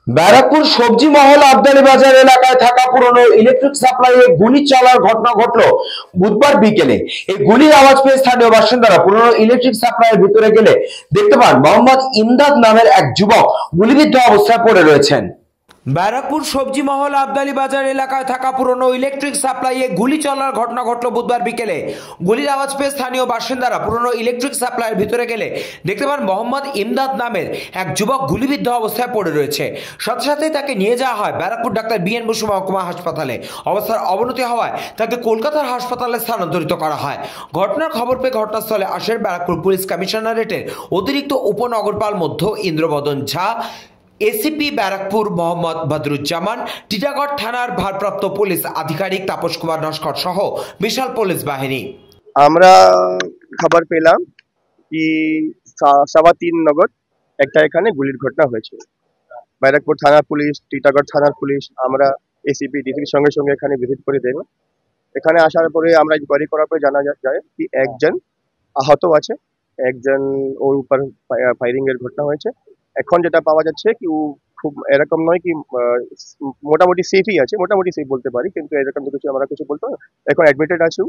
ব্যারাকপুর সবজি মহল আবদালি বাজার এলাকায় থাকা পুরনো ইলেকট্রিক সাপ্লাইয়ে গুলি চলার ঘটনা ঘটলো বুধবার বিকেলে। এই গুলির আওয়াজ পেয়ে স্থানীয় বাসিন্দারা পুরনো ইলেকট্রিক সাপ্লাইয়ের ভিতরে গেলে দেখতে পান মোহাম্মদ ইমদাদ নামের এক যুবক গুলিবিদ্ধ অবস্থায় পড়ে রয়েছেন। ব্যারাকপুর সবজি মহল আবদালি বাজার এলাকায় থাকা পুরনো ইলেকট্রিক সাপ্লাইয়ে গুলি চলার ঘটনা ঘটল বুধবার বিকেলে। গুলির আওয়াজ পেয়ে স্থানীয় বাসিন্দারা পুরনো ইলেকট্রিক সাপ্লাইয়ের ভিতরে গেলে দেখতে পান মোহাম্মদ ইমদাদ নামের এক যুবক গুলিবিদ্ধ অবস্থায় পড়ে রয়েছে। সাথে সাথেই তাকে নিয়ে যাওয়া হয় ব্যারাকপুর ডাক্তার বিএন বসু মহকুমা হাসপাতালে। অবস্থার অবনতি হওয়ায় তাকে কলকাতার হাসপাতালে স্থানান্তরিত করা হয়। ঘটনার খবর পেয়ে ঘটনাস্থলে আসেন ব্যারাকপুর পুলিশ কমিশনারেটের অতিরিক্ত উপনগরপাল মধ্য ইন্দ্রবদন ঝা, এসিপি ব্যারাকপুর মোহাম্মদ বদরুজ্জামান, টিটাগড় থানার ভারপ্রাপ্ত পুলিশ আধিকারিক তাপস কুমার নস্কর সহ বিশাল পুলিশ বাহিনী। আমরা খবর পেলাম কি 3:15 নগর একটা এখানে গুলির ঘটনা হয়েছে। ব্যারাকপুর থানার পুলিশ, টিটাগড় থানার পুলিশ, আমরা এসিপি ডিসির সঙ্গে সঙ্গে এখানে ভিজিট করে দেখলাম। এখানে আসার পরে আমরা ইনকোয়ারি করার পরে জানা যায় কি একজন আহত আছে, একজন ওর উপর ফায়ারিং এর ঘটনা হয়েছে। এখন যেটা পাওয়া যাচ্ছে কি ও খুব এরকম নয় কি মোটামুটি সেফই আছে, মোটামুটি সেফ বলতে পারি, কিন্তু এরকম তো কিছু আমরা কিছু বলতে না। এখন অ্যাডমিটেড আছে।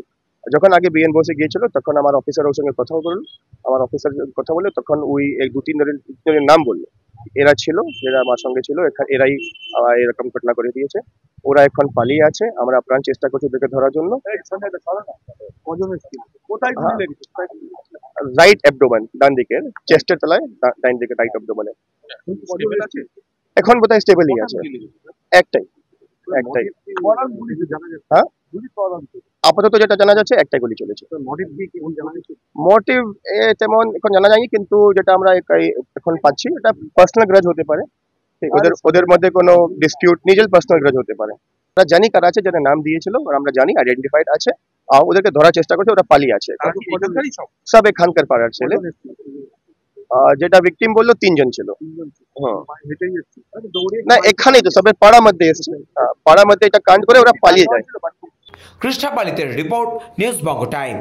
যখন আগে বিএন বসে গিয়েছিল তখন আমার অফিসার ওর সঙ্গে কথা বললো। আমার অফিসার কথা বলে তখন ওই এক দু তিন জনের নাম বললো, এরা ছিল যারা আমার সঙ্গে ছিল, এরাই এরকম ঘটনা করে দিয়েছে। ওরা এখন পালিয়ে আছে, আমরা প্রাণ চেষ্টা করছি ওদেরকে ধরার জন্য। রাইট অ্যাবডোমেন, ডান দিকে চেস্টের তলায়, ডান দিকে রাইট অ্যাবডোমেনে। এখন বোধহয় স্টেবলই আছে। একটাই একটাই হ্যাঁ, আপাতত যেটা জানা যাচ্ছে একটাই গুলি চলেছে। মোটিভ তেমন এখন জানা যায়নি, কিন্তু যেটা আমরা এখন পাচ্ছি এটা পার্সোনাল গ্রাজ হতে পারে। ওদের মধ্যে কোনো ডিসপিউট, নিজের পার্সোনাল গ্রাজ হতে পারে। আমরা জানি কারা আছে, যাদের নাম দিয়েছিল আমরা জানি, আইডেন্টিফাইড আছে, আর ওদেরকে ধরার চেষ্টা করছে। ওরা পালিয়ে আছে, সব এখানকার পাড়ার ছেলে। যেটা ভিকটিম বললো 3 জন ছিল। না এখানেই তো সবের পাড়ার মধ্যে এসছে, পাড়ার মধ্যে এটা কাণ্ড করে ওরা পালিয়ে যায়। কৃষ্ণা পালিতের রিপোর্ট, নিউজ বঙ্গ টাইম।